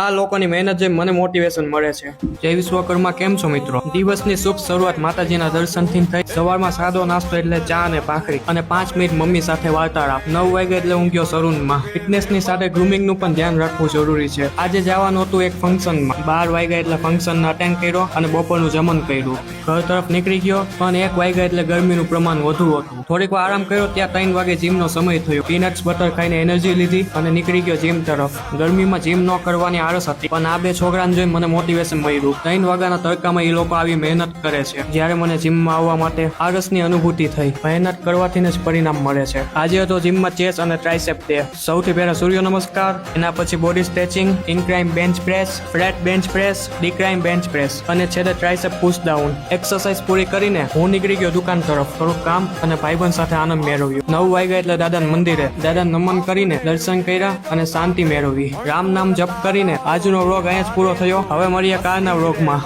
આ લોકોની મહેનત જોઈ મને મોટિવેશન મળે છે. જય વિશ્વકર્મા, કેમ છો મિત્રો? દિવસની શુભ શરૂઆત માતાજીના દર્શનથી થઈ. સવારમાં સાદો નાસ્તો એટલે ચા અને ભાખરી અને 5 મિનિટ મમ્મી સાથે વાર્તાલાપ. 9 વાગે એટલે ઊંઘ્યો સરૂનમાં. ફિટનેસની સાથે ગ્રુમિંગનું પણ ધ્યાન રાખવું જરૂરી છે. આજે જવાનું હતું એક ફંક્શનમાં. 12 વાગ્યા એટલે ફંક્શન અટેન્ડ કર્યો અને બપોરનું જમણ કર્યું. ઘર તરફ નીકળી ગયો પણ 1 વાગ્યા એટલે ગરમીનું પ્રમાણ વધુ હતું. થોડીક વાર આરામ કર્યો, ત્યાં 3 વાગે જીમનો સમય થયો. પીનટ્સ બટર ખાઈને એનર્જી લીધી અને નીકળી ગયો જીમ તરફ. ગરમીમાં જીમ ન કરવાની આળસ હતી, પણ આ 2 છોકરાને જોઈને મને મોટિવેશન મળ્યું. 3 વાગ્યાના તડકામાં એ લોકો આવી મહેનત કરે છે. જ્યારે મને જીમમાં આવવા માટે આળસની અનુભૂતિ થઈ. મહેનત કરવાથી જ પરિણામ મળે છે. આજે હતો જીમમાં ચેસ્ટ અને ટ્રાઇસેપ ડે. સૌથી પહેલા સૂર્ય નમસ્કાર, એના પછી body stretching, incline bench press, flat bench press, decline bench press અને છેલ્લે ટ્રાઇસેપ પુશ ડાઉન. એક્સરસાઇઝ પૂરી કરીને હું નીકળી ગયો દુકાન તરફ. થોડુંક કામ અને ભાઈબંધ સાથે આનંદ મેળવ્યો. 9 વાગ્યા એટલે દાદાના મંદિરે. દાદા નમન કરીને દર્શન કર્યા અને શાંતિ મેળવી. રામ નામ જપ કરીને આજનો વ્લોગ અહીંયા જ પૂરો થયો. હવે મળીએ કાલના વ્લોગમાં.